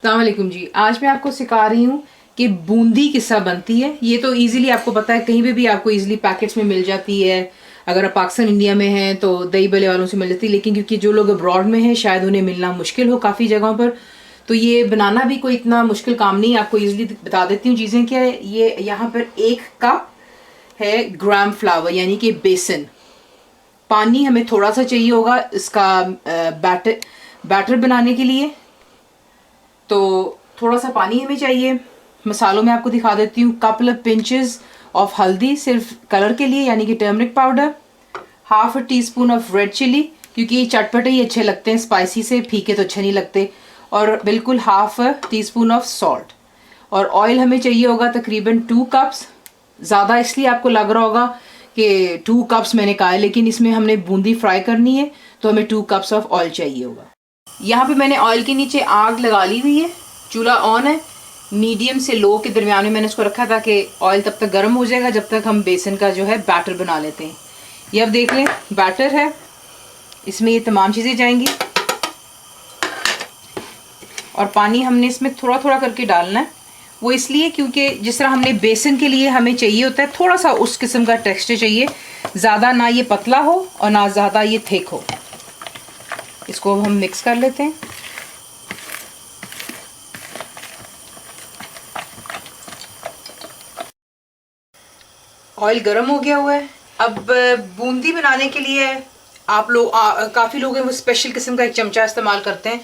अस्सलाम वालेकुम जी। आज मैं आपको सिखा रही हूँ कि बूंदी किस्सा बनती है। ये तो इजीली आपको पता है, कहीं पे भी आपको इजीली पैकेट्स में मिल जाती है। अगर आप पाकिस्तान इंडिया में हैं तो दही बल्ले वालों से मिल जाती है, लेकिन क्योंकि जो लोग अब्रॉड में हैं शायद उन्हें मिलना मुश्किल हो काफ़ी जगहों पर, तो ये बनाना भी कोई इतना मुश्किल काम नहीं है। आपको ईजिली बता देती हूँ चीज़ें क्या है। ये यहाँ पर 1 कप है ग्राम फ्लावर यानी कि बेसन। पानी हमें थोड़ा सा चाहिए होगा इसका बैटर बनाने के लिए, तो थोड़ा सा पानी हमें चाहिए। मसालों में आपको दिखा देती हूँ। कपल ऑफ पिंचेस ऑफ हल्दी सिर्फ कलर के लिए यानी कि turmeric powder, half a teaspoon of red chili क्योंकि ये चटपटे ही अच्छे लगते हैं, स्पाइसी से फीके तो अच्छे नहीं लगते, और बिल्कुल half a teaspoon of salt. और ऑयल हमें चाहिए होगा तकरीबन 2 कप्स। ज़्यादा इसलिए आपको लग रहा होगा कि 2 कप्स मैंने कहा है, लेकिन इसमें हमने बूंदी फ्राई करनी है तो हमें 2 कप्स ऑफ ऑयल चाहिए होगा। यहाँ पे मैंने ऑयल के नीचे आग लगा ली हुई है, चूल्हा ऑन है, मीडियम से लो के दरमियान में मैंने इसको रखा था कि ऑयल तब तक गर्म हो जाएगा जब तक हम बेसन का जो है बैटर बना लेते हैं। ये अब देख लें बैटर है, इसमें ये तमाम चीज़ें जाएंगी और पानी हमने इसमें थोड़ा थोड़ा करके डालना है। वो इसलिए क्योंकि जिस तरह हमने बेसन के लिए हमें चाहिए होता है थोड़ा सा उस किस्म का टेक्सचर चाहिए, ज़्यादा ना ये पतला हो और ना ज़्यादा ये थिक हो। इसको हम मिक्स कर लेते हैं। ऑयल गर्म हो गया हुआ है। अब बूंदी बनाने के लिए आप लोग काफ़ी लोग हैं वो स्पेशल किस्म का एक चमचा इस्तेमाल करते हैं,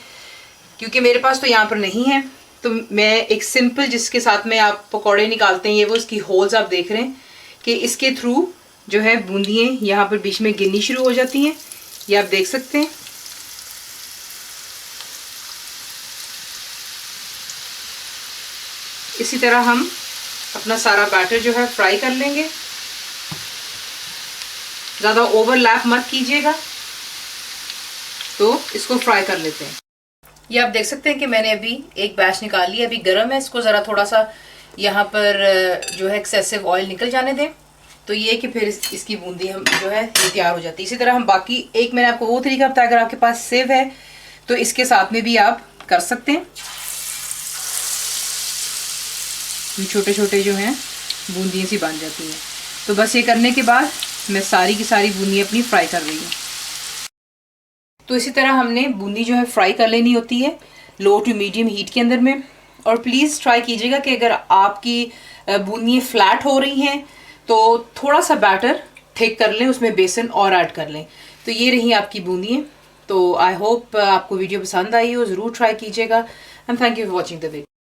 क्योंकि मेरे पास तो यहाँ पर नहीं है, तो मैं एक सिंपल जिसके साथ में आप पकौड़े निकालते हैं, ये वो इसकी होल्स आप देख रहे हैं कि इसके थ्रू जो है बूंदियाँ यहाँ पर बीच में गिरनी शुरू हो जाती हैं। ये आप देख सकते हैं। इसी तरह हम अपना सारा बैटर जो है फ्राई कर लेंगे। ज़्यादा ओवरलैप मत कीजिएगा, तो इसको फ्राई कर लेते हैं। ये आप देख सकते हैं कि मैंने अभी एक बैच निकाल लिया, अभी गर्म है। इसको ज़रा थोड़ा सा यहाँ पर जो है एक्सेसिव ऑयल निकल जाने दें, तो ये कि फिर इसकी बूंदी हम जो है ये तैयार हो जाती है। इसी तरह हम बाकी एक मैंने आपको वो तरीका बताया, अगर आपके पास सेव है तो इसके साथ में भी आप कर सकते हैं। छोटे छोटे जो हैं बूंदियाँ सी बन जाती हैं। तो बस ये करने के बाद मैं सारी की सारी बूंदी अपनी फ्राई कर रही हूँ। तो इसी तरह हमने बूंदी जो है फ्राई कर लेनी होती है लो टू मीडियम हीट के अंदर में। और प्लीज़ ट्राई कीजिएगा कि अगर आपकी बूंदियाँ फ्लैट हो रही हैं तो थोड़ा सा बैटर थिक कर लें, उसमें बेसन और ऐड कर लें। तो ये रही आपकी बूंदियाँ। तो आई होप आपको वीडियो पसंद आई हो, ज़रूर ट्राई कीजिएगा and thank you for watching the video.